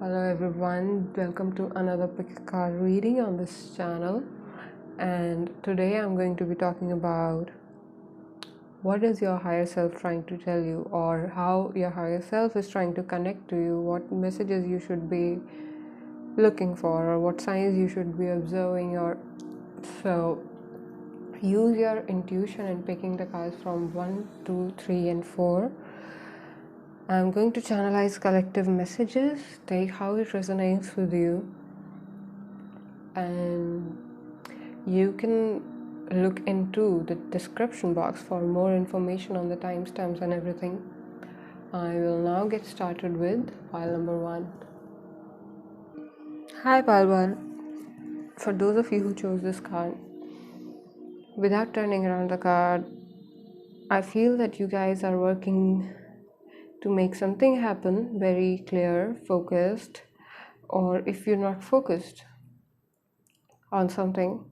Hello everyone, welcome to another pick card reading on this channel. And today I'm going to be talking about what is your higher self trying to tell you, or how your higher self is trying to connect to you, what messages you should be looking for, or what signs you should be observing. Or so use your intuition in picking the cards from 1, 2, 3 and 4. I'm going to channelize collective messages, take how it resonates with you, and you can look into the description box for more information on the timestamps and everything. I will now get started with pile number 1. Hi pile 1. For those of you who chose this card, without turning around the card, I feel that you guys are working to make something happen, very clear, focused, or if you're not focused on something,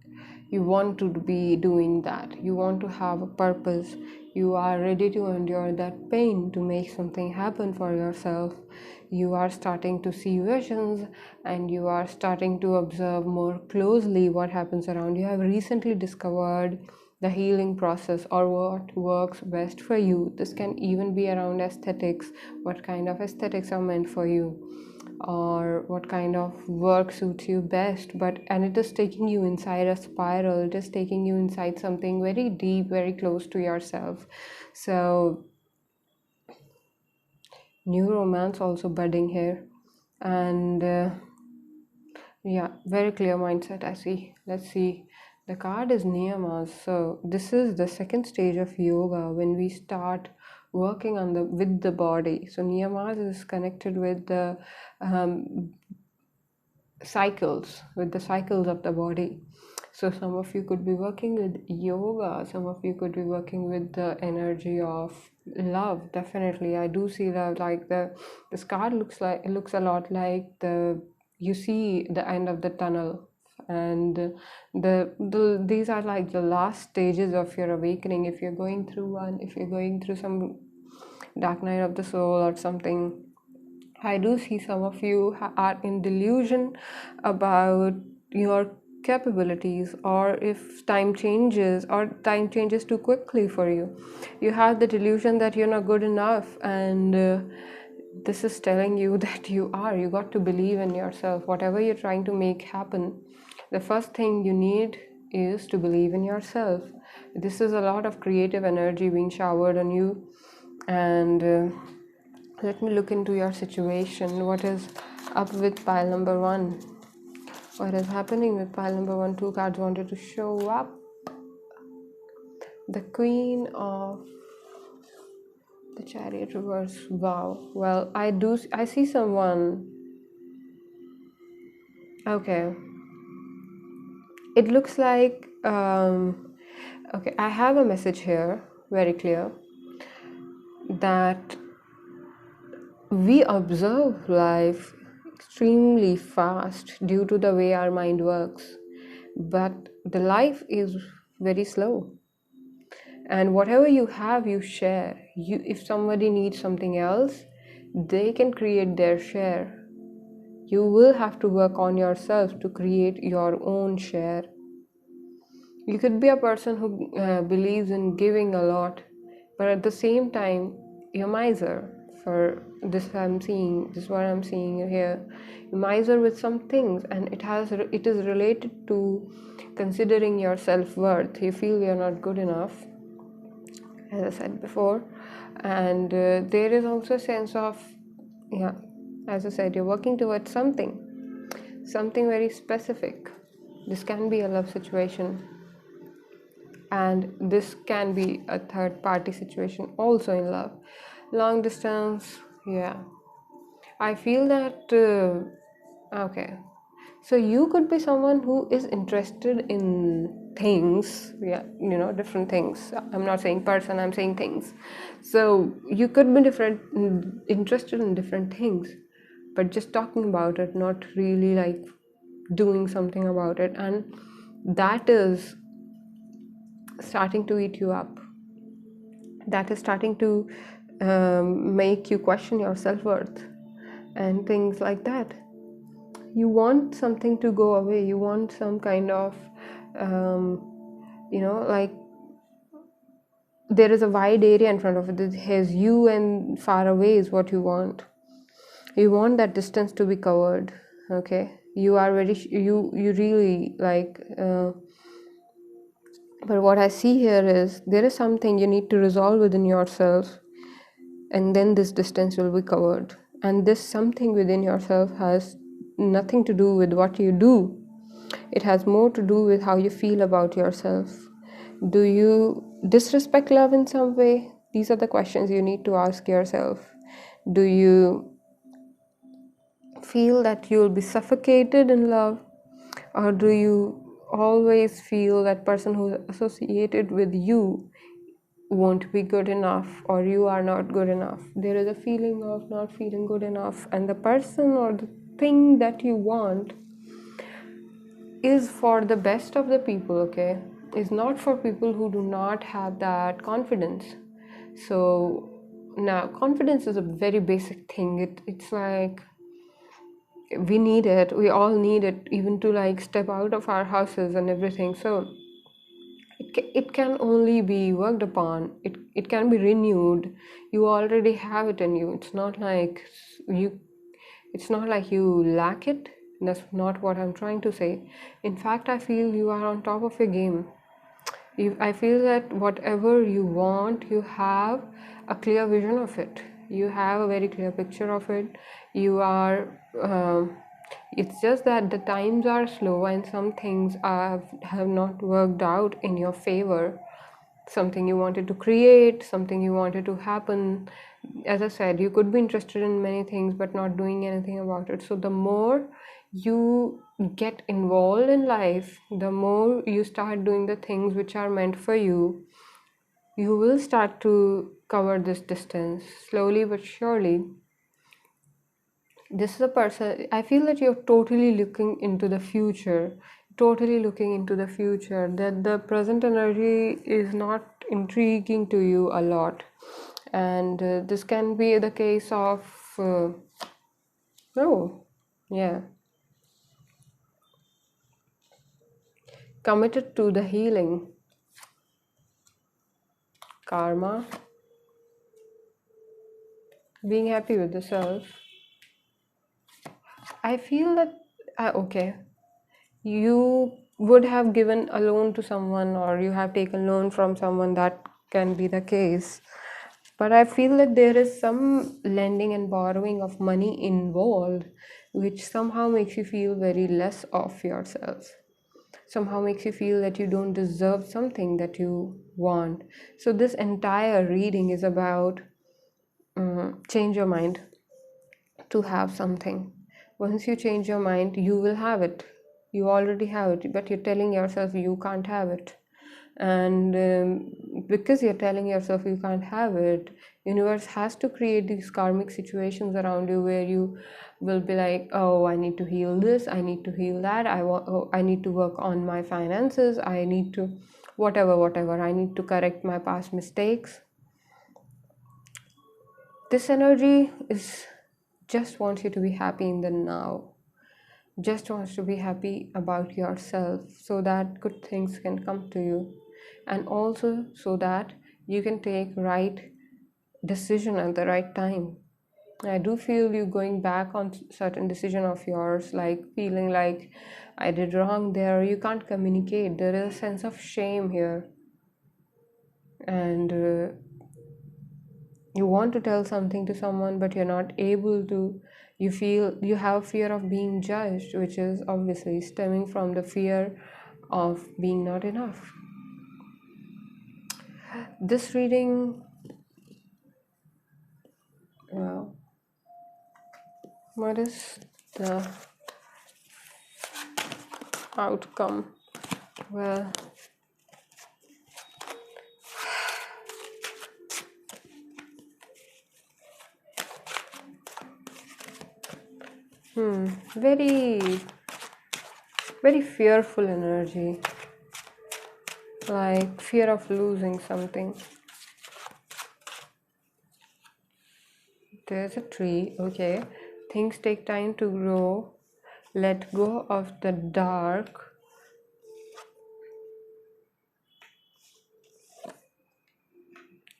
you want to be doing that. You want to have a purpose. You are ready to endure that pain to make something happen for yourself. You are starting to see visions, and you are starting to observe more closely what happens around you. You have recently discovered the healing process, or what works best for you. This can even be around aesthetics. What kind of aesthetics are meant for you, or what kind of work suits you best. And it is taking you inside a spiral. It is taking you inside something very deep, very close to yourself. So new romance also budding here, and very clear mindset I see. Let's see. The card is niyamas. So this is the second stage of yoga, when we start working on with the body. So niyamas is connected with the cycles of the body. So some of you could be working with yoga, some of you could be working with the energy of love. Definitely I do see that. Like this card looks a lot like you see the end of the tunnel, and these are like the last stages of your awakening. If you're going through some dark night of the soul or something, I do see some of you are in delusion about your capabilities, or if time changes too quickly for you. You have the delusion that you're not good enough, and this is telling you that you got to believe in yourself. Whatever you're trying to make happen, the first thing you need is to believe in yourself. This is a lot of creative energy being showered on you, and let me look into your situation. What is up with pile number 1? What is happening with pile number 1? 2 cards wanted to show up. The Queen of the Chariot reverse. Wow. Well, I see someone. Okay. It looks like okay, I have a message here, very clear, that we observe life extremely fast due to the way our mind works, but the life is very slow, and whatever you have, you share. If somebody needs something else, they can create their share. You will have to work on yourself to create your own share. You could be a person who believes in giving a lot, but at the same time you're miser. For this this is what I'm seeing here. You miser with some things, and it is related to considering your self-worth. You feel you're not good enough, as I said before, and there is also a sense of, as I said, you're working towards something very specific. This can be a love situation, and this can be a third party situation also in love. Long distance, I feel that okay, so you could be someone who is interested in things, different things. I'm not saying person, I'm saying things. So you could be interested in different things, but just talking about it, not really like doing something about it, and that is starting to eat you up. That is starting to make you question your self-worth. and things like that. You want something to go away. You want some kind of like there is a wide area in front of it. Here's you, and far away is what you want. You want that distance to be covered. Okay, you are very you really like but what I see here is there is something you need to resolve within yourself, and then this distance will be covered. And this something within yourself has nothing to do with what you do. It has more to do with how you feel about yourself. Do you disrespect love in some way? These are the questions you need to ask yourself. Do you feel that you'll be suffocated in love? Or do you always feel that person who's associated with you won't be good enough, or you are not good enough? There is a feeling of not feeling good enough, and the person or the thing that you want is for the best of the people, okay? Is not for people who do not have that confidence. So now confidence is a very basic thing. It's like we need it, we all need it, even to like step out of our houses and everything. So it can only be worked upon. It can be renewed. You already have it in you. You it's not like you lack it. That's not what I'm trying to say. In fact, I feel you are on top of your game. I feel that whatever you want, you have a clear vision of it. You have a very clear picture of it. You are it's just that the times are slow, and some things have not worked out in your favor. Something you wanted to create, something you wanted to happen. As I said, you could be interested in many things but not doing anything about it. So the more you get involved in life, the more you start doing the things which are meant for you, you will start to cover this distance slowly but surely. This is a person, I feel that you're totally looking into the future, that the present energy is not intriguing to you a lot. And this can be the case of oh yeah, committed to the healing, karma, being happy with the self. I feel that okay, you would have given a loan to someone, or you have taken loan from someone. That can be the case, but I feel that there is some lending and borrowing of money involved, which somehow makes you feel very less of yourself, somehow makes you feel that you don't deserve something that you want. So this entire reading is about change your mind to have something. Once you change your mind, you will have it. You already have it, but you're telling yourself you can't have it. And because you're telling yourself you can't have it, universe has to create these karmic situations around you where you will be like, oh, I need to heal this, I need to heal that, I need to work on my finances, I need to whatever, I need to correct my past mistakes. This energy is just wants you to be happy in the now, just wants to be happy about yourself, so that good things can come to you, and also so that you can take right decision at the right time. I do feel you going back on certain decision of yours, like feeling like I did wrong there. You can't communicate. There is a sense of shame here, and you want to tell something to someone, but you're not able to. You feel you have fear of being judged, which is obviously stemming from the fear of being not enough. This reading, well, what is the outcome? Well, very, very fearful energy, like fear of losing something. There's a tree, okay. Things take time to grow. Let go of the dark.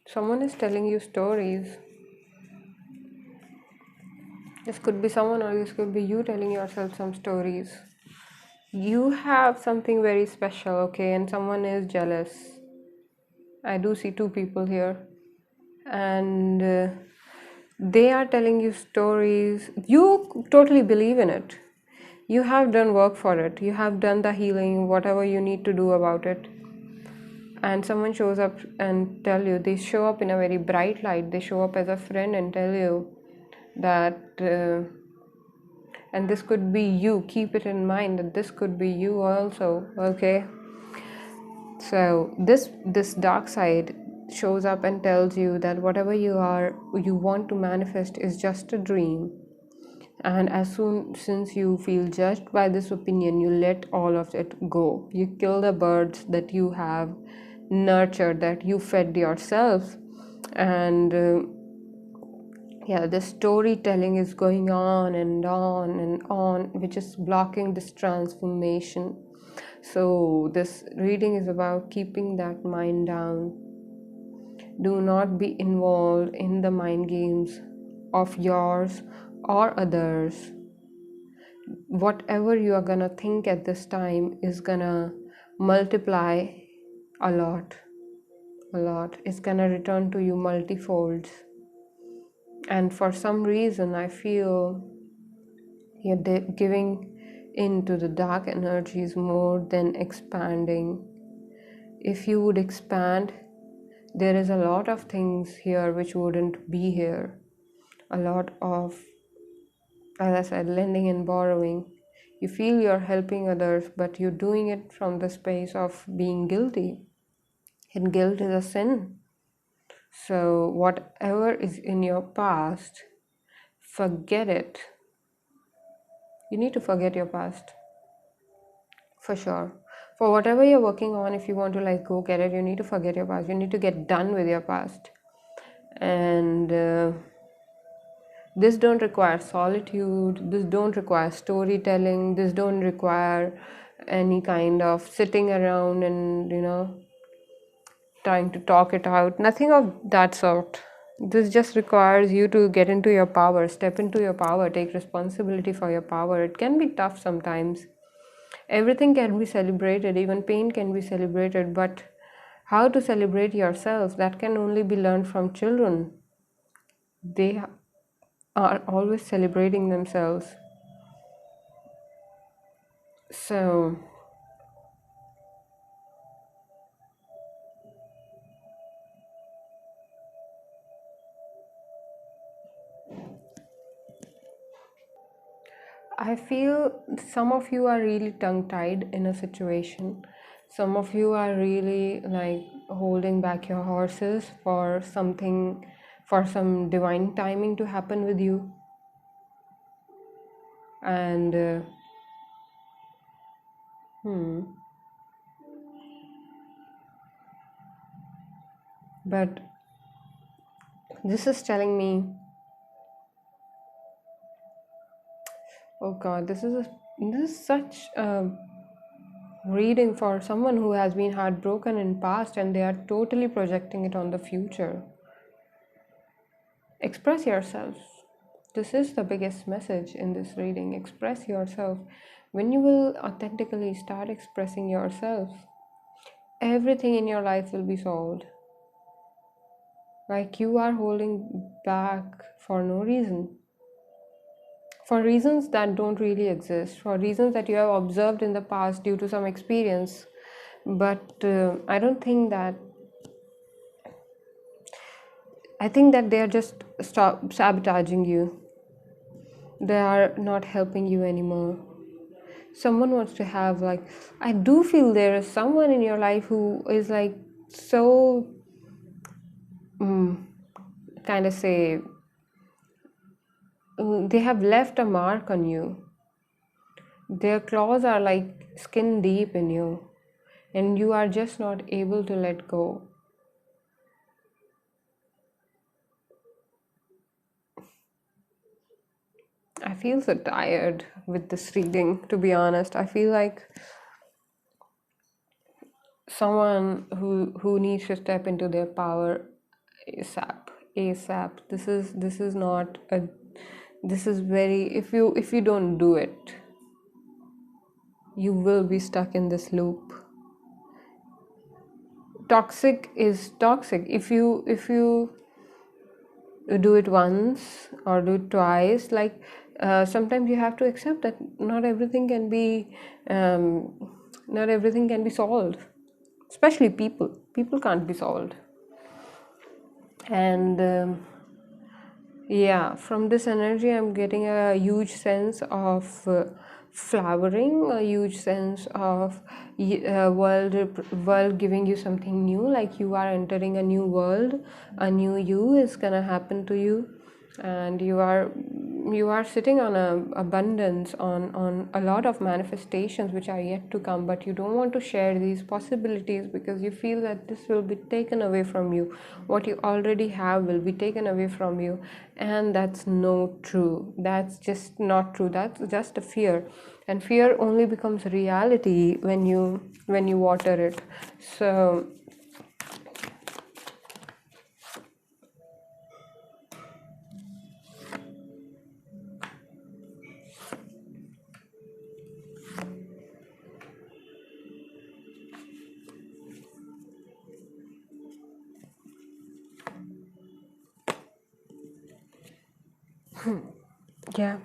Someone is telling you stories. This could be someone, or this could be you telling yourself some stories. You have something very special, okay, and someone is jealous. I do see two people here, and they are telling you stories. You totally believe in it. You have done work for it. You have done the healing, whatever you need to do about it. And someone shows up and tell you, they show up in a very bright light. They show up as a friend and tell you that, and this could be you. Keep it in mind that this could be you also, okay? So this dark side shows up and tells you that whatever you want to manifest is just a dream. And since you feel judged by this opinion, you let all of it go. You kill the birds that you have nurtured, that you fed yourself. And yeah, the storytelling is going on and on and on, which is blocking this transformation. So this reading is about keeping that mind down. Do not be involved in the mind games of yours or others. Whatever you are gonna think at this time is gonna multiply a lot. It's gonna return to you multifolds. And for some reason, I feel you're giving into the dark energies more than expanding. If you would expand, there is a lot of things here which wouldn't be here. A lot of, as I said, lending and borrowing. You feel you're helping others, but you're doing it from the space of being guilty. And guilt is a sin. So whatever is in your past, forget it. You need to forget your past. For sure. For whatever you're working on, if you want to go get it, you need to forget your past. You need to get done with your past. And this don't require solitude. This don't require storytelling. This don't require any kind of sitting around and trying to talk it out. Nothing of that sort. This just requires you to get into your power, step into your power, take responsibility for your power. It can be tough sometimes. Everything can be celebrated, even pain can be celebrated, but how to celebrate yourself, that can only be learned from children. They are always celebrating themselves. So I feel some of you are really tongue-tied in a situation. Some of you are really holding back your horses for something, for some divine timing to happen with you. And but this is telling me, oh God, this is such a reading for someone who has been heartbroken in past and they are totally projecting it on the future. Express yourself. This is the biggest message in this reading. Express yourself. When you will authentically start expressing yourself, everything in your life will be solved. You are holding back for no reason. For reasons that don't really exist, for reasons that you have observed in the past due to some experience. But I think that they are just sabotaging you. They are not helping you anymore. Someone wants to have I do feel there is someone in your life who is so kind of say they have left a mark on you. Their claws are skin deep in you, and you are just not able to let go. I feel so tired with this reading, to be honest. I feel like someone who needs to step into their power ASAP. ASAP. This is not a, this is very, if you don't do it, you will be stuck in this loop. Toxic is toxic. If you do it once or do it twice, like sometimes you have to accept that not everything can be um, not everything can be solved, especially people can't be solved. And yeah, from this energy I'm getting a huge sense of flowering, a huge sense of world giving you something new, like you are entering a new world, a new you is gonna happen to you. And you are sitting on a abundance, on a lot of manifestations which are yet to come, but you don't want to share these possibilities because you feel that this will be taken away from you. What you already have will be taken away from you, and that's not true. That's just not true. That's just a fear, and fear only becomes reality when you water it. So yeah,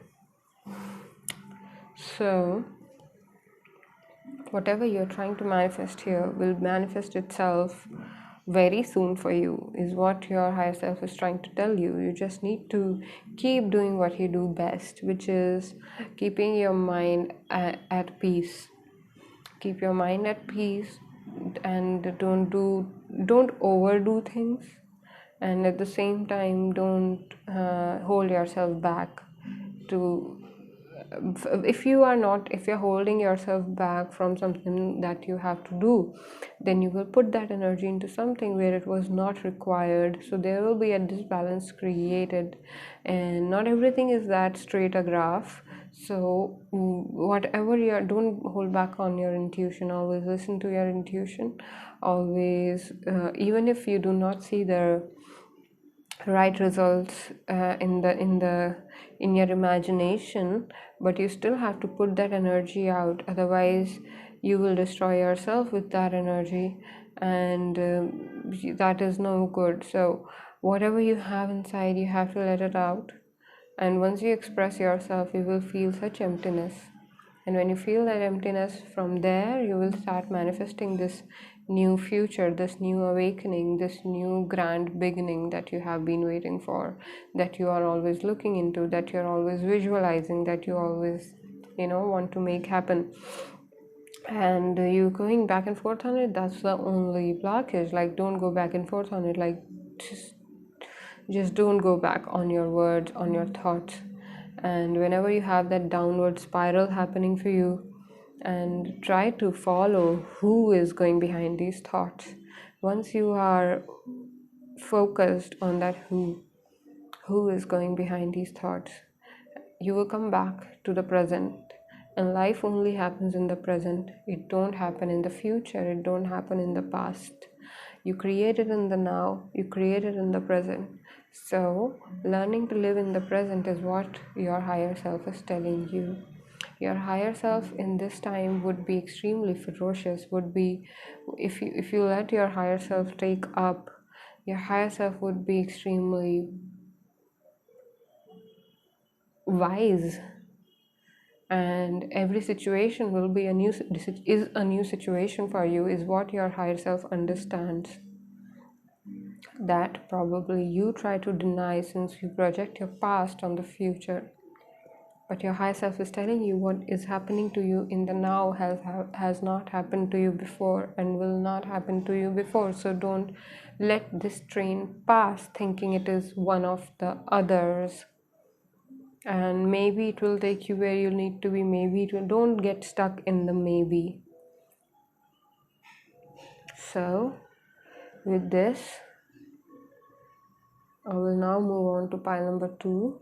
so whatever you're trying to manifest here will manifest itself very soon for you, is what your higher self is trying to tell you. You just need to keep doing what you do best, which is keeping your mind at peace. Keep your mind at peace, and don't overdo things, and at the same time don't hold yourself back to, if you're holding yourself back from something that you have to do, then you will put that energy into something where it was not required, so there will be a disbalance created, and not everything is that straight a graph. So whatever you're, don't hold back on your intuition. Always listen to your intuition. Always, even if you do not see the right results in your imagination, but you still have to put that energy out, otherwise you will destroy yourself with that energy, and that is no good. So whatever you have inside, you have to let it out, and once you express yourself, you will feel such emptiness. And when you feel that emptiness, from there, you will start manifesting this new future, this new awakening, this new grand beginning that you have been waiting for, that you are always looking into, that you're always visualizing, that you always, want to make happen. And you going back and forth on it, that's the only blockage. Like, don't go back and forth on it. Like, just don't go back on your words, on your thoughts. And whenever you have that downward spiral happening for you, and try to follow who is going behind these thoughts. Once you are focused on that who is going behind these thoughts, you will come back to the present. And life only happens in the present. It don't happen in the future. It don't happen in the past. You create it in the now. You create it in the present. So learning to live in the present is what your higher self is telling you. Your higher self in this time would be extremely ferocious, would be, if you let your higher self take up, your higher self would be extremely wise, and every situation will be a new situation for you, is what your higher self understands, that probably you try to deny since you project your past on the future. But your higher self is telling you what is happening to you in the now has not happened to you before and will not happen to you before. So don't let this train pass thinking it is one of the others, and maybe it will take you where you need to be, maybe it will. Don't get stuck in the maybe. So with this, I will now move on to pile number 2.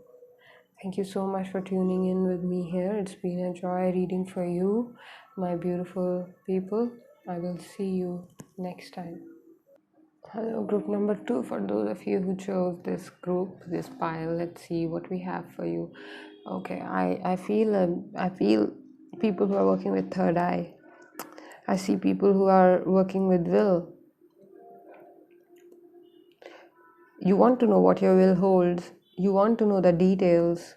Thank you so much for tuning in with me here. It's been a joy reading for you, my beautiful people. I will see you next time. Hello, group number 2. For those of you who chose this group, this pile, let's see what we have for you. Okay, I feel people who are working with third eye. I see people who are working with will. You want to know what your will holds. You want to know the details.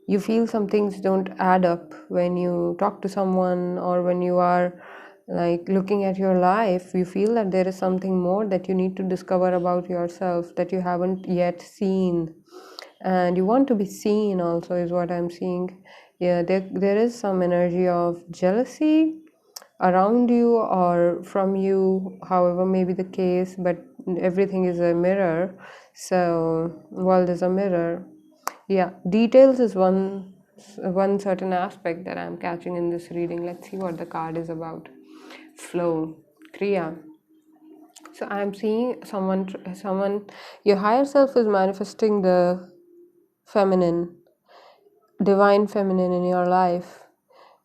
You feel some things don't add up when you talk to someone, or when you are like looking at your life. You feel that there is something more that you need to discover about yourself that you haven't yet seen, and you want to be seen also, is what I'm seeing. Yeah, there is some energy of jealousy around you or from you, however may be the case, but everything is a mirror. So world is a mirror. Yeah, details is one certain aspect that I'm catching in this reading. Let's see what the card is about. Flow, kriya. So I'm seeing someone, your higher self is manifesting the feminine, divine feminine in your life,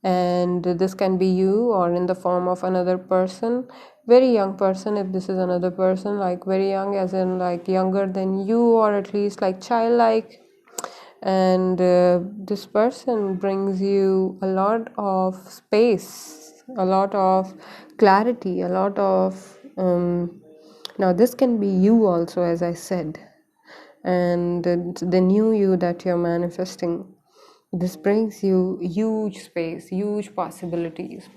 and this can be you or in the form of another person, very young person. If this is another person, like very young as in like younger than you, or at least like childlike, and this person brings you a lot of space, a lot of clarity, a lot of now this can be you also, as I said, and the new you that you're manifesting. This brings you huge space, huge possibilities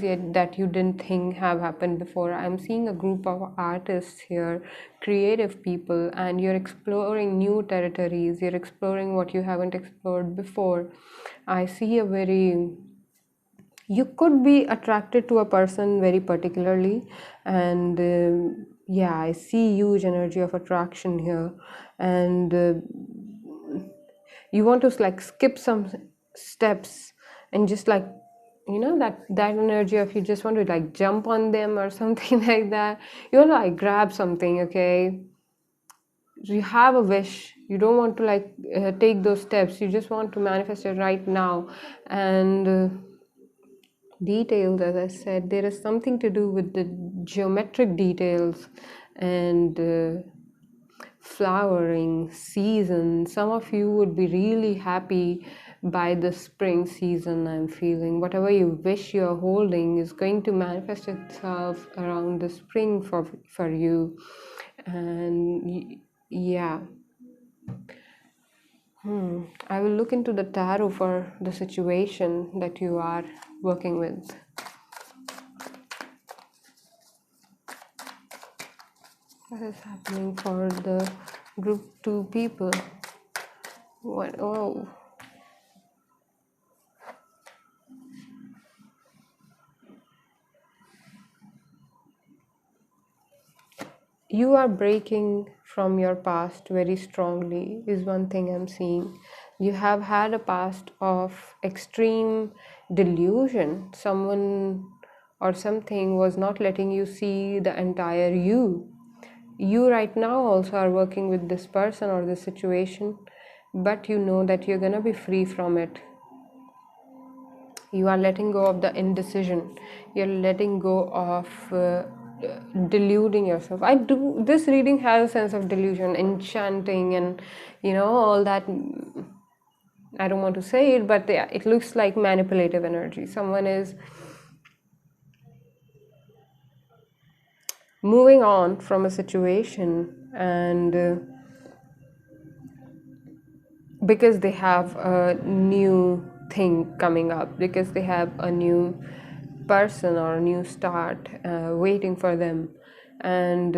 yet that you didn't think have happened before. I'm seeing a group of artists here, creative people, and you're exploring new territories. You're exploring what you haven't explored before. I see a very, you could be attracted to a person very particularly, and yeah, I see huge energy of attraction here, and you want to like skip some steps and just like, you know, that energy of you just want to like jump on them or something like that. You want to like grab something, okay? You have a wish, you don't want to like take those steps, you just want to manifest it right now. And details, as I said, there is something to do with the geometric details and flowering season. Some of you would be really happy by the spring season. I'm feeling whatever you wish you're holding is going to manifest itself around the spring for you. And yeah, I will look into the tarot for the situation that you are working with. What is happening for the group 2 people? What? Oh, you are breaking from your past very strongly, is one thing I'm seeing. You have had a past of extreme delusion. Someone or something was not letting you see the entire you. You right now also are working with this person or this situation, but you know that you're gonna be free from it. You are letting go of the indecision. You're letting go of deluding yourself. I do, this reading has a sense of delusion, enchanting, and you know, all that. I don't want to say it, but yeah, it looks like manipulative energy. Someone is moving on from a situation, and because they have a new thing coming up, because they have a new person or a new start waiting for them, and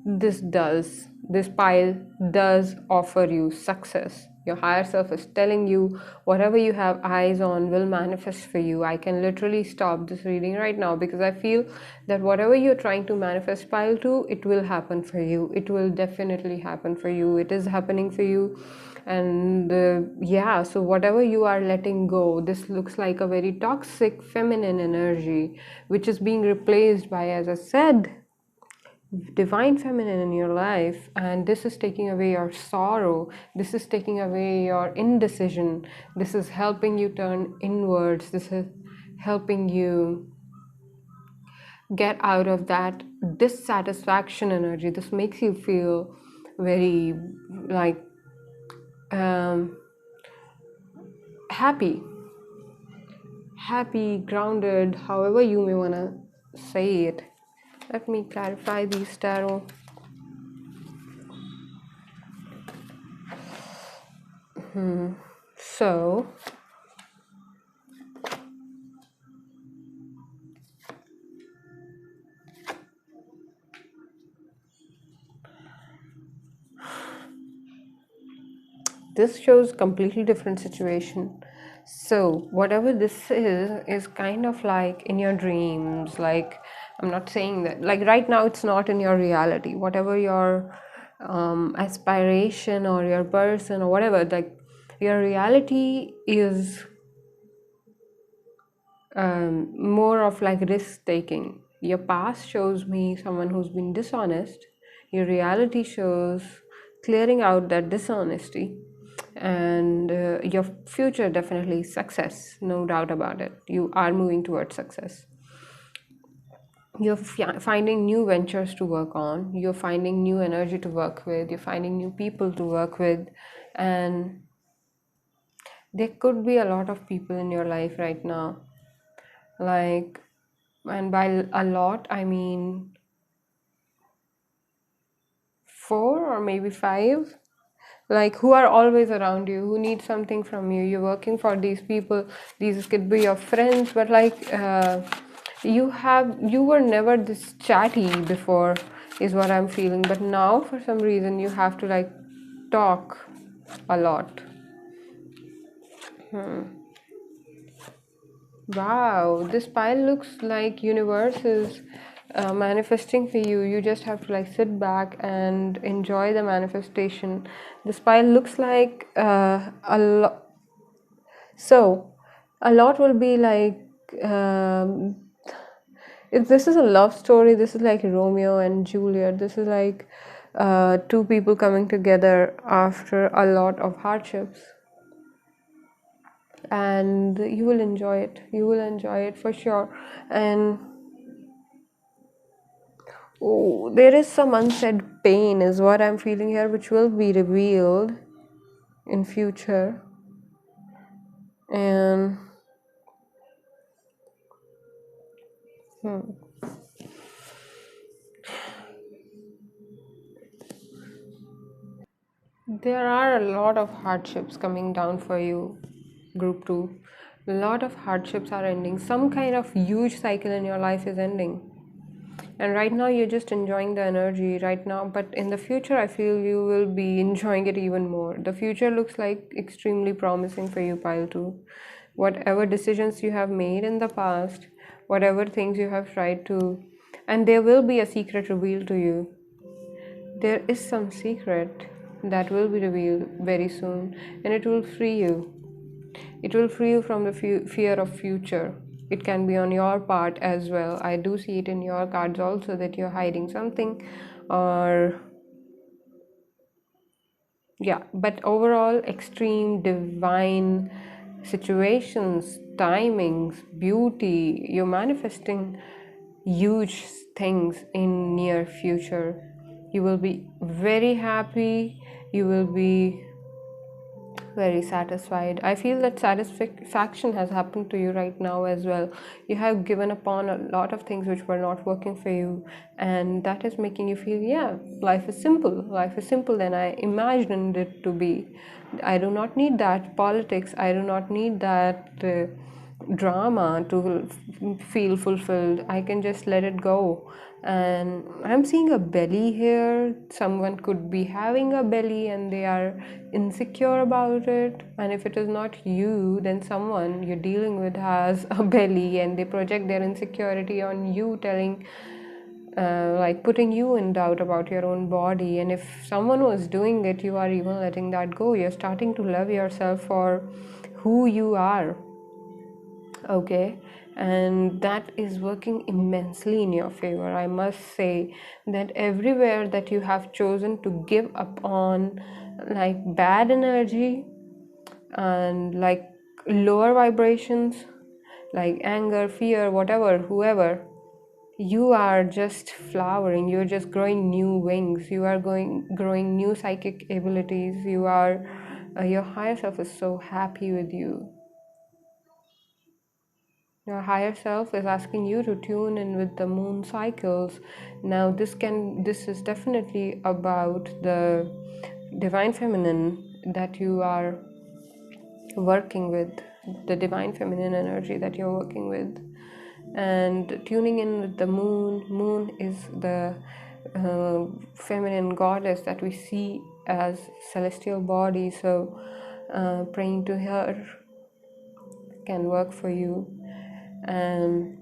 this pile does offer you success. Your higher self is telling you whatever you have eyes on will manifest for you. I can literally stop this reading right now because I feel that whatever you're trying to manifest, pile 2, it will happen for you. It will definitely happen for you. It is happening for you. And yeah, so whatever you are letting go, this looks like a very toxic feminine energy which is being replaced by, as I said, divine feminine in your life, and this is taking away your sorrow, this is taking away your indecision, this is helping you turn inwards, this is helping you get out of that dissatisfaction energy. This makes you feel very like happy, grounded, however you may want to say it. Let me clarify these tarot. So, this shows completely different situation. So whatever this is kind of like in your dreams. Like, I'm not saying that like right now it's not in your reality, whatever your aspiration or your person or whatever, like your reality is more of like risk taking. Your past shows me someone who's been dishonest. Your reality shows clearing out that dishonesty. And your future definitely success, no doubt about it. You are moving towards success. You're finding new ventures to work on. You're finding new energy to work with. You're finding new people to work with. And there could be a lot of people in your life right now, like, and by a lot I mean 4 or maybe 5, like who are always around you, who need something from you. You're working for these people. These could be your friends, but like you were never this chatty before, is what I'm feeling. But now for some reason you have to like talk a lot. Wow, this pile looks like universe is manifesting for you. You just have to like sit back and enjoy the manifestation. This pile looks like a lot. So, a lot will be like if this is a love story, this is like Romeo and Juliet. This is like two people coming together after a lot of hardships. And you will enjoy it. You will enjoy it for sure. And oh, there is some unsaid pain, is what I'm feeling here, which will be revealed in future. And there are a lot of hardships coming down for you, group 2. A lot of hardships are ending. Some kind of huge cycle in your life is ending. And right now you're just enjoying the energy right now, but in the future I feel you will be enjoying it even more. The future looks like extremely promising for you, pile 2. Whatever decisions you have made in the past, whatever things you have tried to, and there will be a secret revealed to you. There is some secret that will be revealed very soon, and it will free you. It will free you from the fear of future. It can be on your part as well. I do see it in your cards also that you're hiding something, or yeah, but overall extreme divine situations, timings, beauty. You're manifesting huge things in near future. You will be very happy. You will be very satisfied. I feel that satisfaction has happened to you right now as well. You have given upon a lot of things which were not working for you, and that is making you feel, yeah, life is simple. Life is simple than I imagined it to be. I do not need that politics. I do not need that drama to feel fulfilled. I can just let it go. And I'm seeing a belly here. Someone could be having a belly and they are insecure about it. And if it is not you, then someone you're dealing with has a belly and they project their insecurity on you, telling like putting you in doubt about your own body. And if someone was doing it, you are even letting that go. You're starting to love yourself for who you are. Okay, and that is working immensely in your favor. I must say that everywhere that you have chosen to give up on, like bad energy and like lower vibrations, like anger, fear, whatever, whoever, you are just flowering, you're just growing new wings, you are growing new psychic abilities, you are your higher self is so happy with you. Your higher self is asking you to tune in with the moon cycles. Now this is definitely about the divine feminine that you are working with, the divine feminine energy that you're working with. And tuning in with the moon is the feminine goddess that we see as celestial body. So praying to her can work for you. And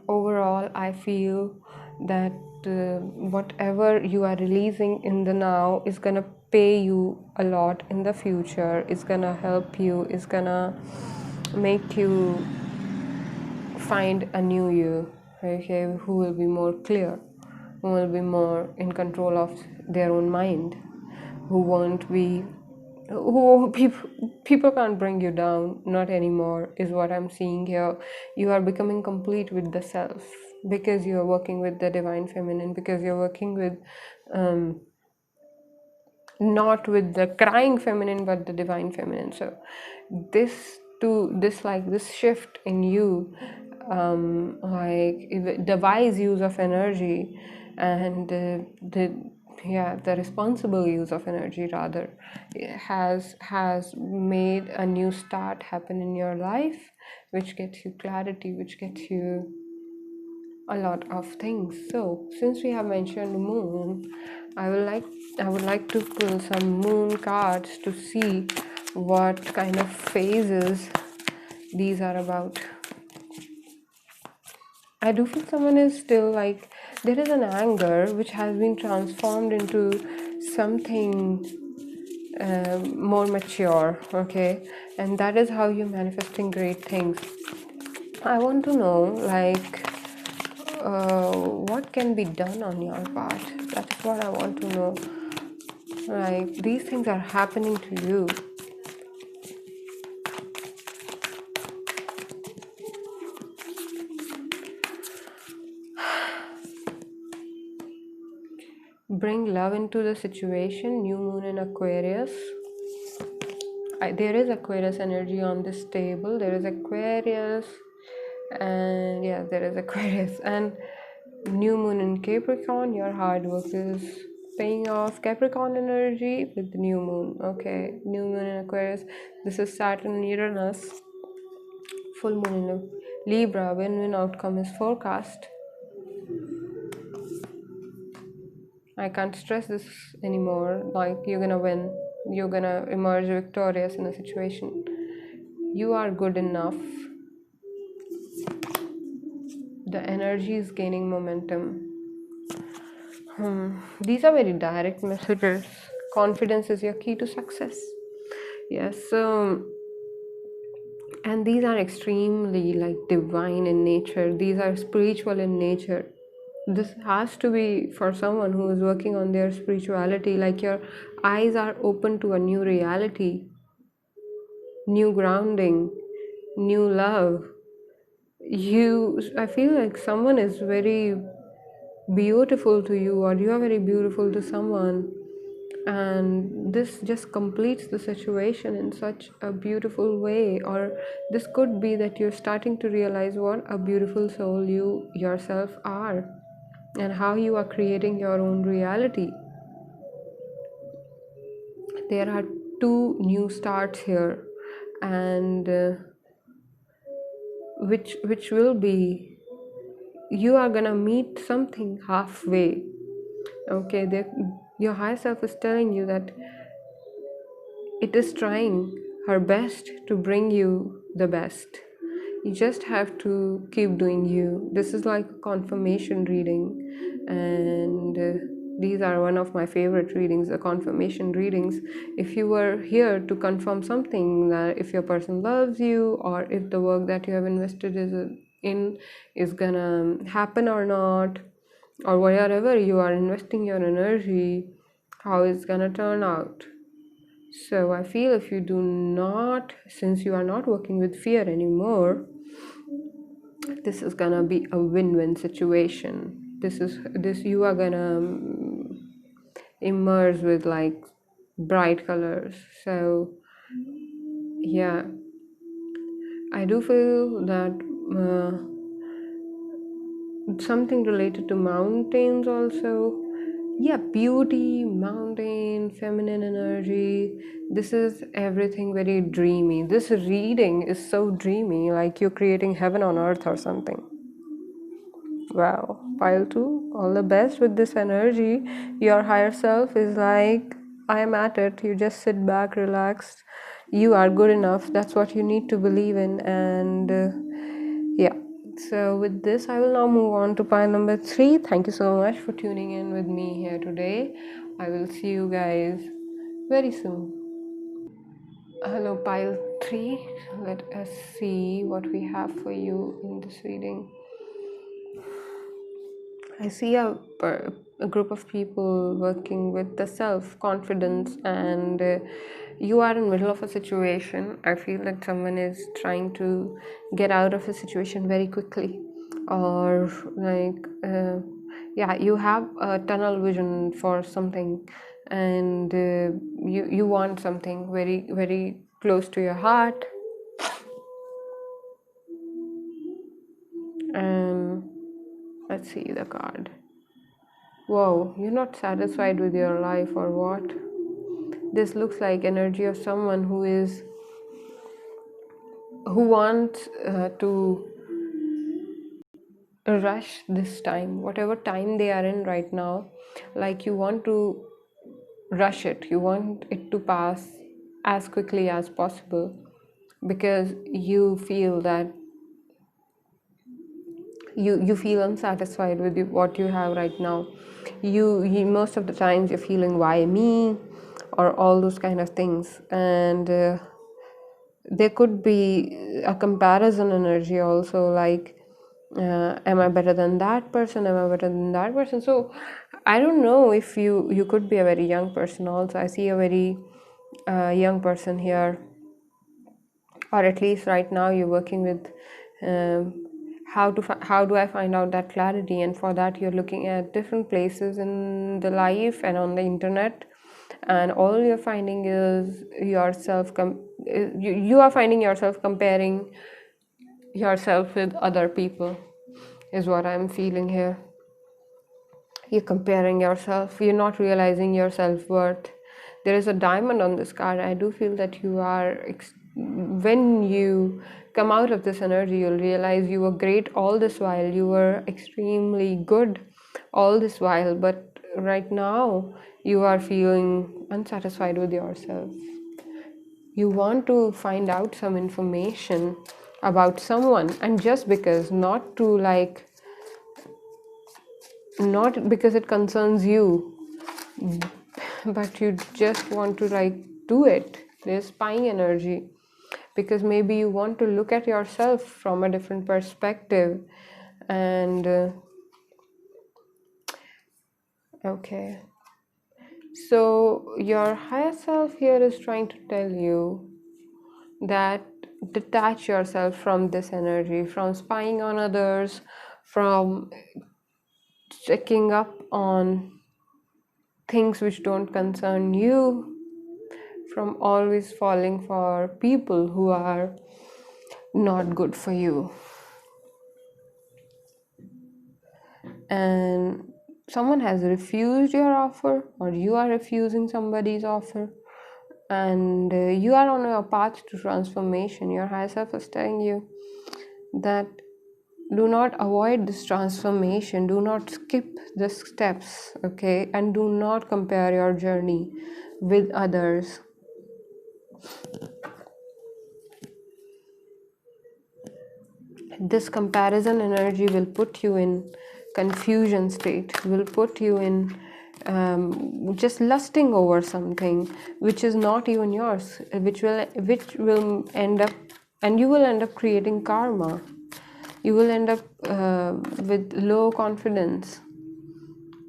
overall I feel that whatever you are releasing in the now is gonna pay you a lot in the future, is gonna help you, is gonna make you find a new you, okay, who will be more clear, who will be more in control of their own mind, who won't be, who people can't bring you down, not anymore, is what I'm seeing here. You are becoming complete with the self because you are working with the divine feminine, because you're working with not with the crying feminine but the divine feminine. So this shift in you, the wise use of energy and the responsible use of energy rather, has made a new start happen in your life, which gets you clarity, which gets you a lot of things. So since we have mentioned moon, I would like to pull some moon cards to see what kind of phases these are about. I do feel someone is still like, there is an anger which has been transformed into something more mature, okay, and that is how you're manifesting great things. I want to know, like, what can be done on your part. That is what I want to know. Like, these things are happening to you. Bring love into the situation. New moon in Aquarius. There is Aquarius energy on this table. There is Aquarius, and yeah, there is Aquarius and new moon in Capricorn. Your hard work is paying off. Capricorn energy with the new moon. Okay, new moon in Aquarius. This is Saturn and Uranus. Full moon in Libra. Win-win outcome is forecast. I can't stress this anymore. Like, you're gonna win. You're gonna emerge victorious in a situation. You are good enough. The energy is gaining momentum. These are very direct messages. Confidence is your key to success. Yes. And these are extremely like divine in nature. These are spiritual in nature. This has to be for someone who is working on their spirituality. Like, your eyes are open to a new reality, new grounding, new love. I feel like someone is very beautiful to you, or you are very beautiful to someone, and this just completes the situation in such a beautiful way. Or this could be that you're starting to realize what a beautiful soul you yourself are, and how you are creating your own reality. There are two new starts here, and which will be, you are gonna meet something halfway. Okay, your higher self is telling you that it is trying her best to bring you the best. You just have to keep doing you. This is like a confirmation reading, and These are one of my favorite readings, the confirmation readings. If you were here to confirm something, that if your person loves you, or if the work that you have invested in is gonna happen or not, or wherever you are investing your energy, how it's gonna turn out. So I feel if you do not, since you are not working with fear anymore, this is gonna be a win-win situation. This you are gonna immerse with like bright colors. So yeah, I do feel that something related to mountains also. Yeah, beauty, mountain, feminine energy. This is everything very dreamy. This reading is so dreamy, like you're creating heaven on earth or something. Wow, pile 2, all the best with this energy. Your higher self is like, I am at it. You just sit back, relax. You are good enough. That's what you need to believe in. And yeah, so with this, I will now move on to pile number 3. Thank you so much for tuning in with me here today. I will see you guys very soon. Hello, pile 3. Let us see what we have for you in this reading. I see a group of people working with the self-confidence, and you are in the middle of a situation. I feel that someone is trying to get out of a situation very quickly, or like, yeah, you have a tunnel vision for something, and you want something very, very close to your heart, and let's see the card. Whoa, you're not satisfied with your life or what? This looks like energy of someone who wants to rush this time, whatever time they are in right now. Like you want to rush it. You want it to pass as quickly as possible because you feel that you feel unsatisfied with what you have right now. You most of the times you're feeling why me or all those kind of things, and there could be a comparison energy also, like am I better than that person, am I better than that person? So I don't know if you could be a very young person also. I see a very young person here, or at least right now you're working with how do I find out that clarity, and for that you're looking at different places in the life and on the internet, and all you're finding is yourself you are finding yourself comparing yourself with other people is what I'm feeling here. You're comparing yourself, you're not realizing your self-worth. There is a diamond on this card. I do feel that you are when you come out of this energy, you'll realize you were great all this while, you were extremely good all this while, but right now you are feeling unsatisfied with yourself. You want to find out some information about someone, and just because, not because it concerns you, but you just want to like do it. There's spying energy because maybe you want to look at yourself from a different perspective, and okay, so your higher self here is trying to tell you that detach yourself from this energy, from spying on others, from checking up on things which don't concern you, from always falling for people who are not good for you. And someone has refused your offer, or you are refusing somebody's offer, and you are on your path to transformation. Your higher self is telling you that do not avoid this transformation, do not skip the steps, okay, and do not compare your journey with others. This comparison energy will put you in confusion state, will put you in just lusting over something which is not even yours, which will end up, and you will end up creating karma. You will end up with low confidence.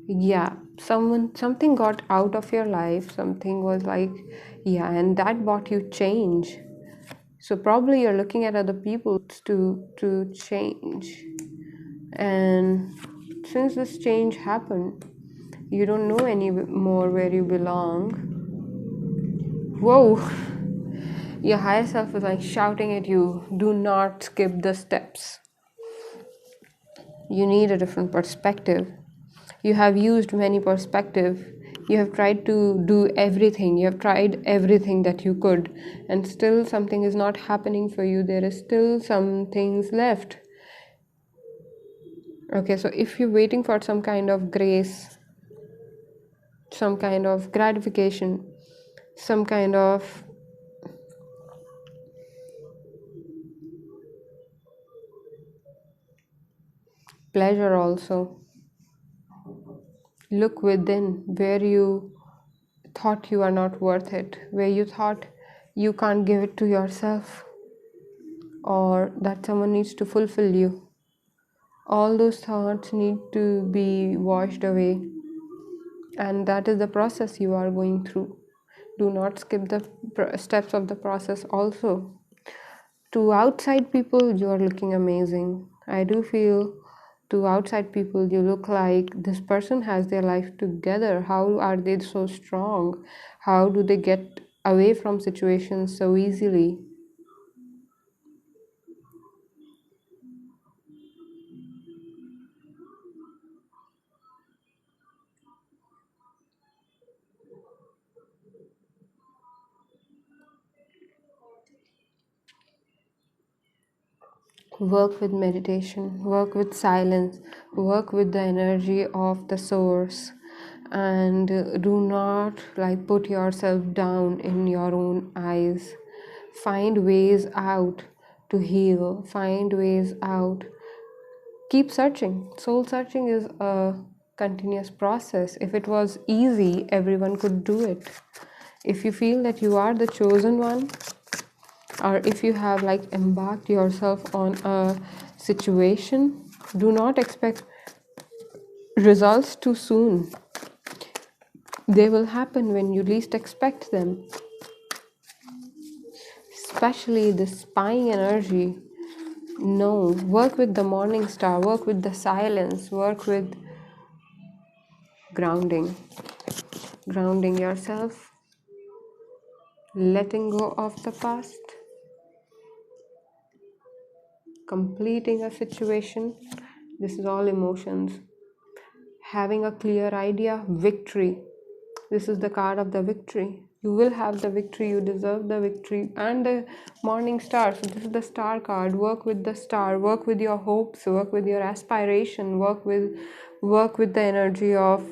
Yeah, something got out of your life, something was like, yeah, and that brought you change. So probably you're looking at other people to change, and since this change happened, you don't know anymore where you belong. Whoa. Your higher self is like shouting at you, do not skip the steps. You need a different perspective. You have used many perspectives. You have tried to do everything. You have tried everything that you could, and still something is not happening for you. There is still some things left. Okay, so if you're waiting for some kind of grace, some kind of gratification, some kind of pleasure also, look within where you thought you are not worth it, where you thought you can't give it to yourself, or that someone needs to fulfill you. All those thoughts need to be washed away, and that is the process you are going through. Do not skip the steps of the process also. To outside people, you are looking amazing. I do feel to outside people, you look like this person has their life together. How are they so strong? How do they get away from situations so easily? Work with meditation, work with silence, work with the energy of the source, and do not like put yourself down in your own eyes. Find ways out to heal, find ways out. Keep searching. Soul searching is a continuous process. If it was easy, everyone could do it. If you feel that you are the chosen one, or if you have like embarked yourself on a situation, do not expect results too soon. They will happen when you least expect them, especially the spying energy. No, work with the morning star, work with the silence, work with grounding yourself, letting go of the past, completing a situation. This is all emotions. Having a clear idea, victory. This is the card of the victory. You will have the victory, you deserve the victory. And the morning star. So this is the star card. Work with the star, work with your hopes, work with your aspiration, work with the energy of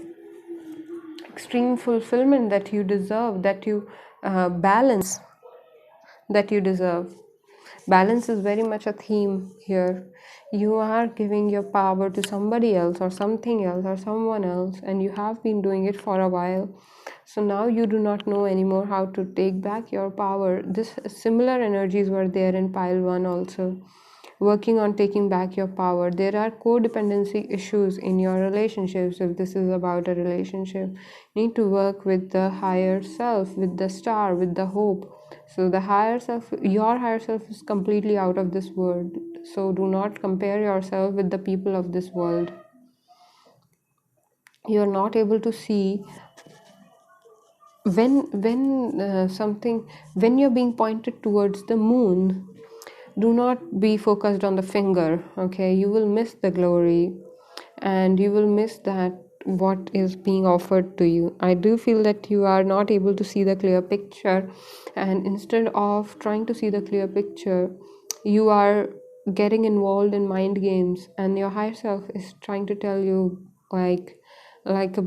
extreme fulfillment that you deserve, that you balance that you deserve. Balance is very much a theme here. You are giving your power to somebody else or something else or someone else, and you have been doing it for a while. So now you do not know anymore how to take back your power. This similar energies were there in pile 1 also. Working on taking back your power. There are codependency issues in your relationships. If this is about a relationship, you need to work with the higher self, with the star, with the hope. So the higher self, your higher self is completely out of this world. So do not compare yourself with the people of this world. You are not able to see when you're being pointed towards the moon. Do not be focused on the finger. Okay, you will miss the glory, and you will miss that what is being offered to you. I do feel that you are not able to see the clear picture, and instead of trying to see the clear picture, you are getting involved in mind games, and your higher self is trying to tell you like a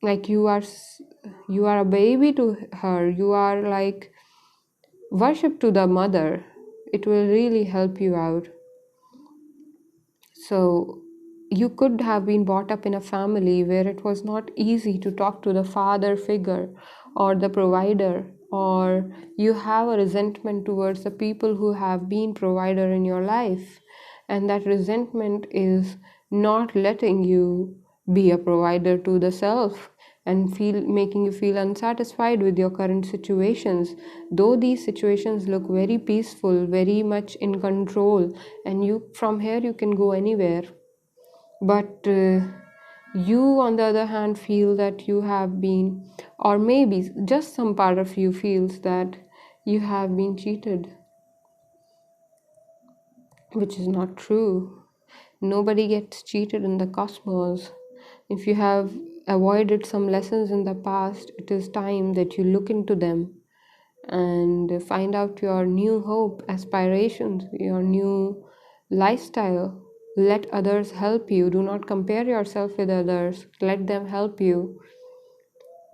like you are a baby to her. You are like worship to the mother. It will really help you out. So you could have been brought up in a family where it was not easy to talk to the father figure or the provider, or you have a resentment towards the people who have been provider in your life, and that resentment is not letting you be a provider to the self and making you feel unsatisfied with your current situations, though these situations look very peaceful, very much in control, and you from here you can go anywhere. But you, on the other hand, feel that you have been, or maybe just some part of you feels that you have been cheated, which is not true. Nobody gets cheated in the cosmos. If you have avoided some lessons in the past, it is time that you look into them and find out your new hope, aspirations, your new lifestyle. Let others help you. Do not compare yourself with others. Let them help you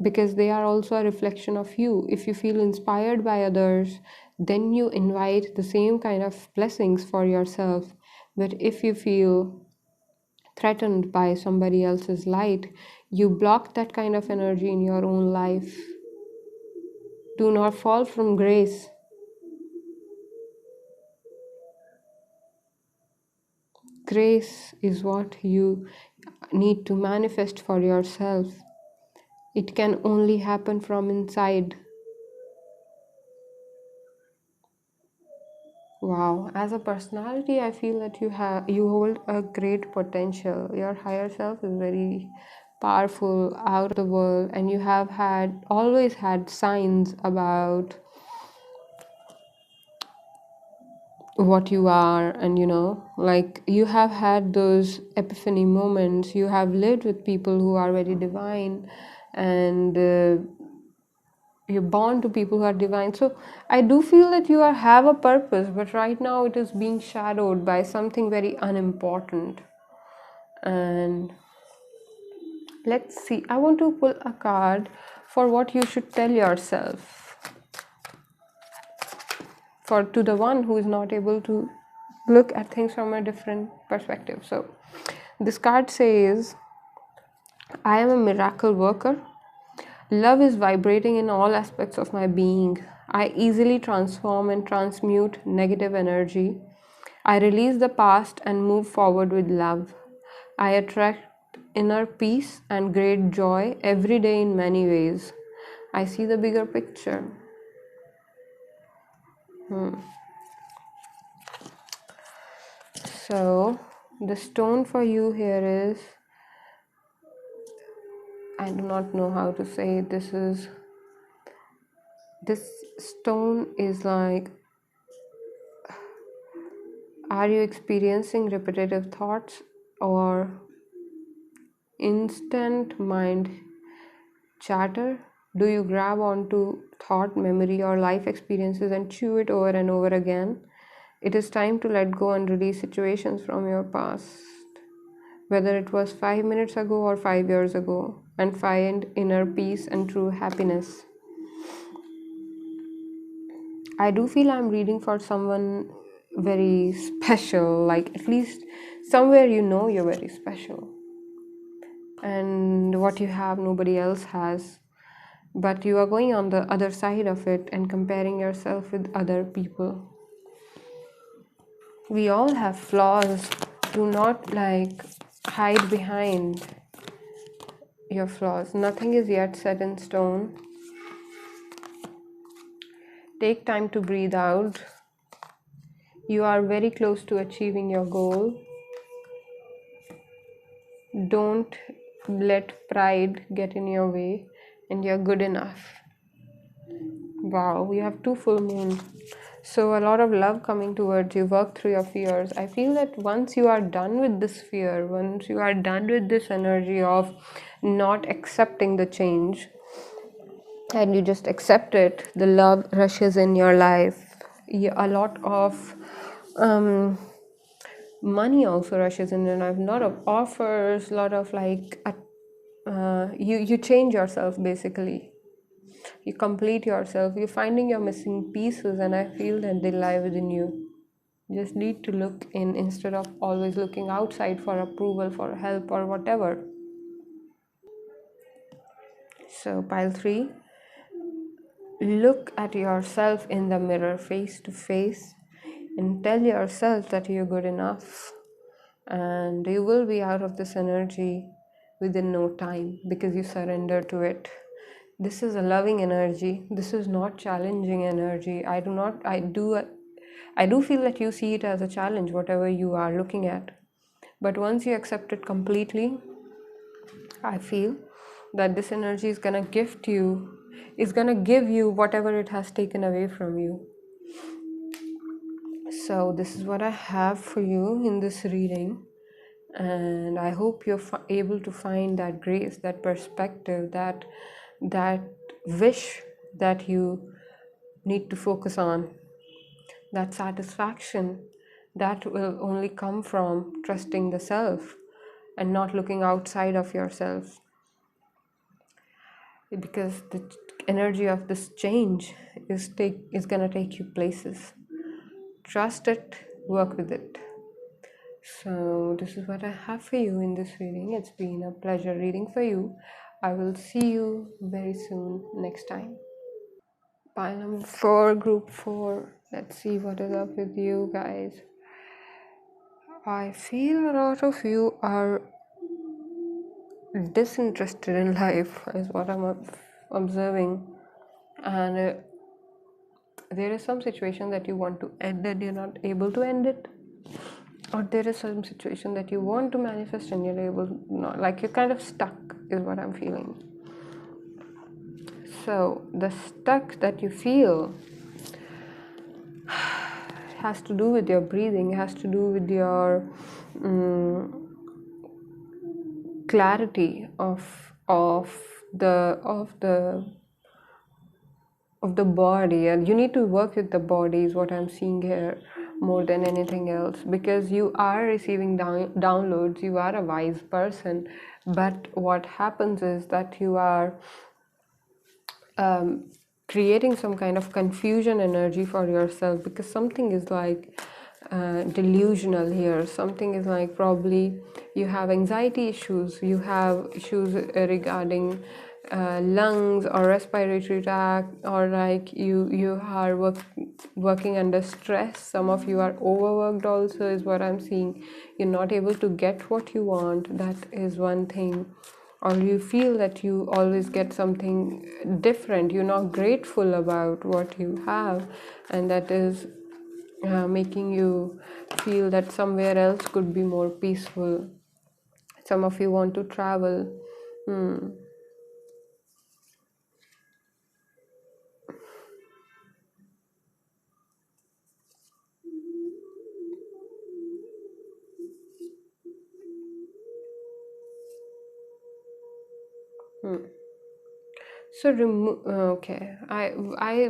because they are also a reflection of you. If you feel inspired by others, then you invite the same kind of blessings for yourself. But if you feel threatened by somebody else's light, you block that kind of energy in your own life. Do not fall from grace. Grace is what you need to manifest for yourself. It can only happen from inside. Wow, as a personality, I feel that you hold a great potential. Your higher self is very powerful, out of the world, and you have always had signs about what you are, and like you have had those epiphany moments. You have lived with people who are very divine, and you're born to people who are divine. So I do feel that you have a purpose, but right now it is being shadowed by something very unimportant. And let's see, I want to pull a card for what you should tell yourself, for to the one who is not able to look at things from a different perspective. So this card says, I am a miracle worker. Love is vibrating in all aspects of my being. I easily transform and transmute negative energy. I release the past and move forward with love. I attract inner peace and great joy every day in many ways. I see the bigger picture. So, the stone for you here is, I do not know how to say it. This stone is like, are you experiencing repetitive thoughts or instant mind chatter? Do you grab onto thought, memory, or life experiences and chew it over and over again? It is time to let go and release situations from your past, whether it was 5 minutes ago or 5 years ago, and find inner peace and true happiness. I do feel I'm reading for someone very special, like at least somewhere you're very special. And what you have, nobody else has. But you are going on the other side of it and comparing yourself with other people. We all have flaws. Do not hide behind your flaws. Nothing is yet set in stone. Take time to breathe out. You are very close to achieving your goal. Don't let pride get in your way, and you're good enough. Wow, you have 2 full moons. So a lot of love coming towards you. Work through your fears. I feel that once you are done with this fear, once you are done with this energy of not accepting the change, and you just accept it, the love rushes in your life. A lot of money also rushes in your life. A lot of offers, a lot of you change yourself basically. You complete yourself. You're finding your missing pieces, and I feel that they lie within you. You just need to look in instead of always looking outside for approval, for help, or whatever. So, pile 3, look at yourself in the mirror face to face and tell yourself that you're good enough, and you will be out of this energy within no time because you surrender to it. This is a loving energy. This is not challenging energy. I do feel that you see it as a challenge, whatever you are looking at. But once you accept it completely, I feel that this energy is gonna give you whatever it has taken away from you. So this is what I have for you in this reading, and I hope you're able to find that grace, that perspective, that wish that you need to focus on, that satisfaction that will only come from trusting the self and not looking outside of yourself, because the energy of this change is going to take you places. Trust it, work with it. So this is what I have for you in this reading. It's been a pleasure reading for you. I will see you very soon next time. Pile number 4, group 4. Let's see what is up with you guys. I feel a lot of you are disinterested in life, is what I'm observing. And there is some situation that you want to end and you're not able to end it. Or there is some situation that you want to manifest and you're able not, like you're kind of stuck, is what I'm feeling. So the stuck that you feel has to do with your breathing, has to do with your clarity of the body, and you need to work with the body, is what I'm seeing here more than anything else, because you are receiving downloads, you are a wise person, but what happens is that you are creating some kind of confusion energy for yourself, because something is like delusional here. Something is like, probably you have anxiety issues, you have issues regarding lungs or respiratory tract, or like you are working under stress. Some of you are overworked also, is what I'm seeing. You're not able to get what you want, that is one thing. Or you feel that you always get something different, you're not grateful about what you have, and that is making you feel that somewhere else could be more peaceful. Some of you want to travel. So okay, I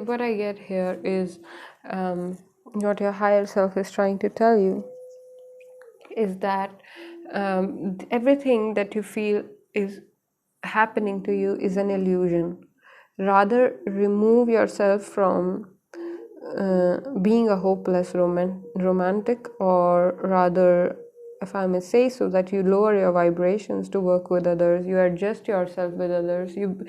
what I get here is what your higher self is trying to tell you is that everything that you feel is happening to you is an illusion. Rather, remove yourself from being a hopeless romantic, or rather, if I may say so, that you lower your vibrations to work with others, you adjust yourself with others, you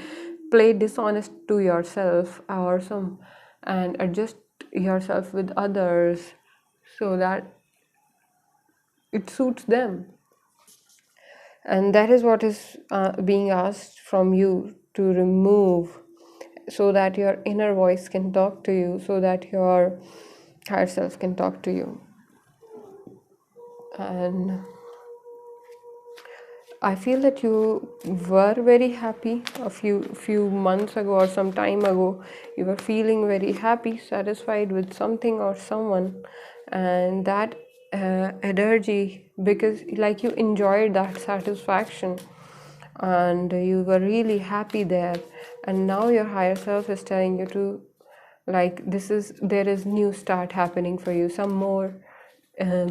play dishonest to yourself or some, and adjust yourself with others so that it suits them. And that is what is being asked from you to remove, so that your inner voice can talk to you, so that your higher self can talk to you. And I feel that you were very happy a few months ago or some time ago. You were feeling very happy, satisfied with something or someone, and that energy, because like you enjoyed that satisfaction and you were really happy there, and now your higher self is telling you to, like, there is new start happening for you. Some more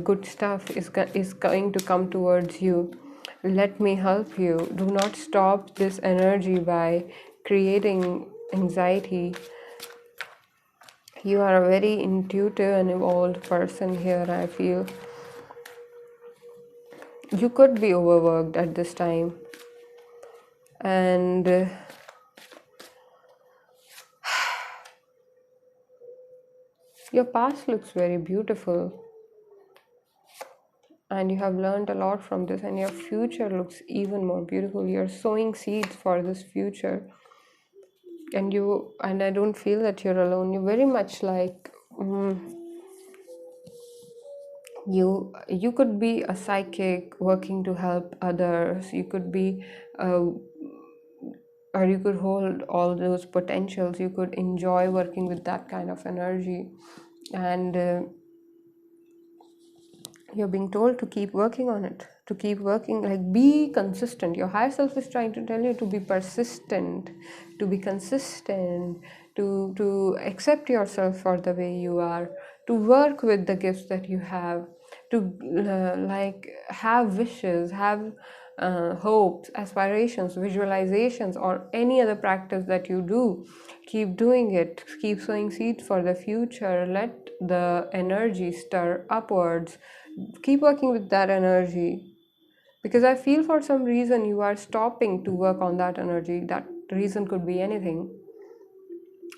good stuff is going to come towards you. Let me help you. Do not stop this energy by creating anxiety. You are a very intuitive and evolved person here, I feel. You could be overworked at this time, and your past looks very beautiful, and you have learned a lot from this, and your future looks even more beautiful. You're sowing seeds for this future, and I don't feel that you're alone. You're very much like you could be a psychic working to help others. You could be or you could hold all those potentials. You could enjoy working with that kind of energy, and you're being told to keep working on it, to keep working, like be consistent. Your higher self is trying to tell you to be persistent, to be consistent, to accept yourself for the way you are, to work with the gifts that you have, to like have wishes, have hopes, aspirations, visualizations, or any other practice that you do. Keep doing it, keep sowing seeds for the future. Let the energy stir upwards. Keep working with that energy, because I feel for some reason you are stopping to work on that energy. That reason could be anything.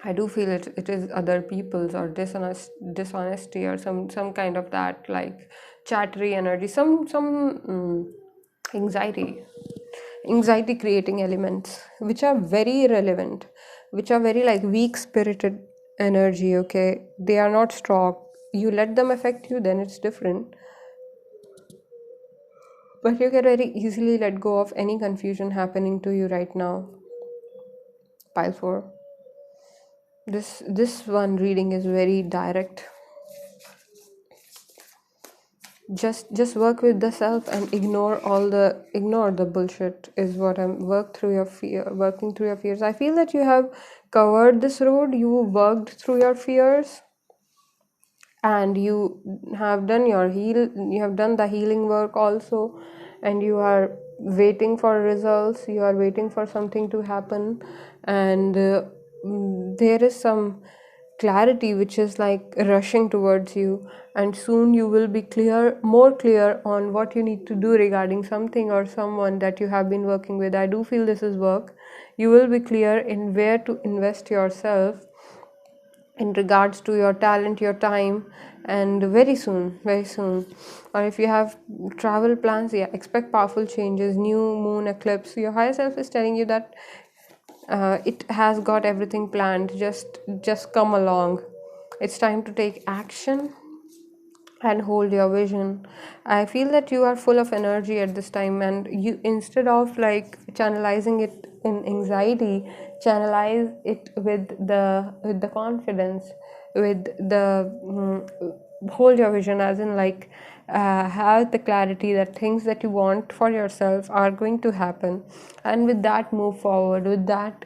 I do feel it is other people's, or dishonesty, or some kind of that, like chattery energy, anxiety, anxiety creating elements which are very irrelevant, which are very like weak spirited energy. Okay, they are not strong. You let them affect you, then it's different. But you can very easily let go of any confusion happening to you right now. Pile 4. This one reading is very direct. Just work with the self and ignore the bullshit is what I'm working through your fears. I feel that you have covered this road. You worked through your fears, and you have done you have done the healing work also, and you are waiting for results. You are waiting for something to happen, and there is some clarity which is like rushing towards you, and soon you will be more clear on what you need to do regarding something or someone that you have been working with. I do feel this is work. You will be clear in where to invest yourself in regards to your talent, your time, and very soon. Or if you have travel plans, yeah, expect powerful changes, new moon eclipse. Your higher self is telling you that it has got everything planned. Just come along. It's time to take action and hold your vision. I feel that you are full of energy at this time, and you, instead of like channelizing it in anxiety, channelize it with the confidence, with the hold your vision, as in like have the clarity that things that you want for yourself are going to happen, and with that move forward, with that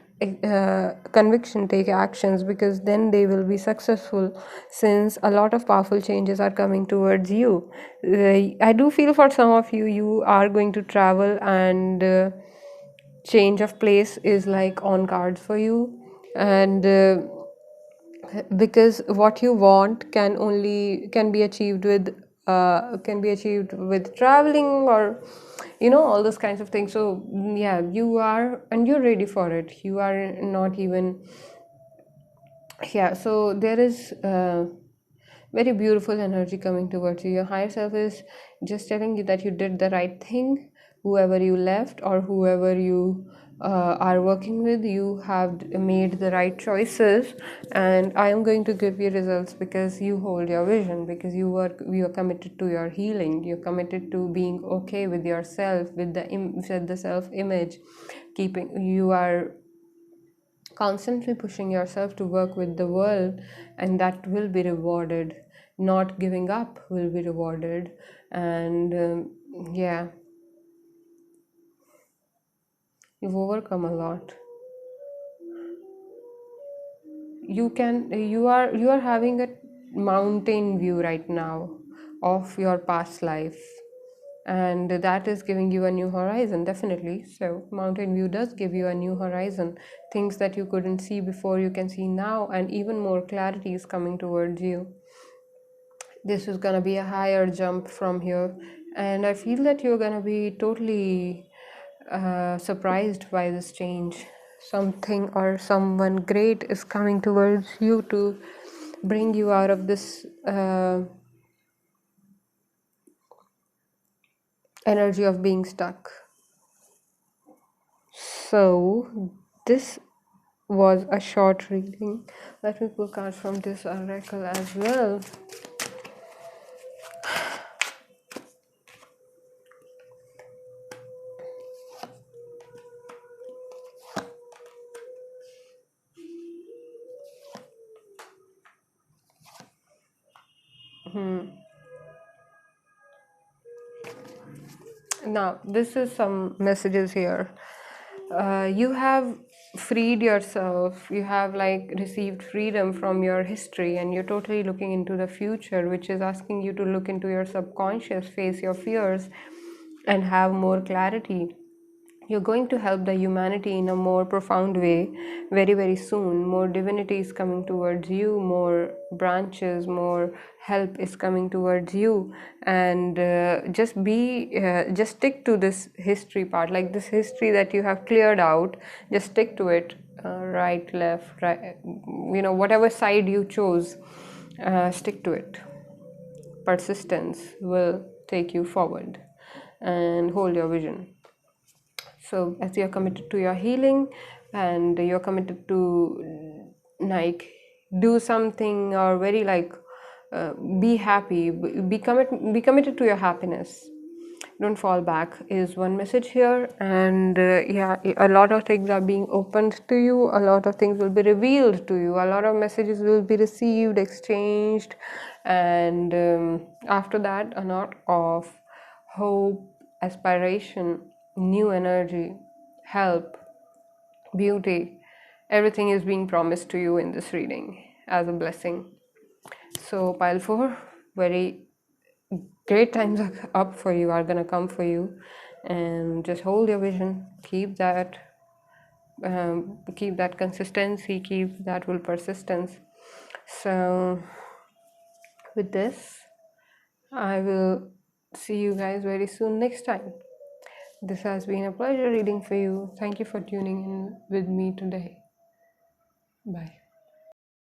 conviction, take actions, because then they will be successful, since a lot of powerful changes are coming towards you. I do feel for some of you, you are going to travel, and change of place is like on cards for you, and because what you want can be achieved with traveling, or all those kinds of things. So yeah, you are, and you're ready for it. You are not even, yeah. So there is very beautiful energy coming towards you. Your higher self is just telling you that you did the right thing. Whoever you left, or whoever you are working with, you have made the right choices, and I am going to give you results, because you hold your vision, because you are committed to your healing. You're committed to being okay with yourself, with the self image. You are constantly pushing yourself to work with the world, and that will be rewarded. Not giving up will be rewarded, and yeah, you've overcome a lot. You are having a mountain view right now of your past life. and that is giving you a new horizon, definitely. So mountain view does give you a new horizon. Things that you couldn't see before, you can see now, and even more clarity is coming towards you. This is gonna be a higher jump from here, and I feel that you're gonna be totally surprised by this change. Something or someone great is coming towards you to bring you out of this energy of being stuck. So this was a short reading. Let me pull cards from this oracle as well. Now, this is some messages here. You have freed yourself, you have like received freedom from your history, and you're totally looking into the future, which is asking you to look into your subconscious, face your fears, and have more clarity. You're going to help the humanity in a more profound way very, very soon. More divinity is coming towards you, more branches, more help is coming towards you. And just stick to this history part, like this history that you have cleared out, just stick to it. Right, left, right, whatever side you chose, stick to it. Persistence will take you forward, and hold your vision. So as you're committed to your healing, and you're committed to like do something, or very like be happy, be committed to your happiness. Don't fall back is one message here. And yeah, a lot of things are being opened to you, a lot of things will be revealed to you, a lot of messages will be received, exchanged, and after that a lot of hope, aspiration, new energy, help, beauty, everything is being promised to you in this reading as a blessing. So pile 4, very great times are up for you, are gonna come for you, and just hold your vision, keep that consistency, keep that will persistence. So with this, I will see you guys very soon next time. This has been a pleasure reading for you. Thank you for tuning in with me today. Bye.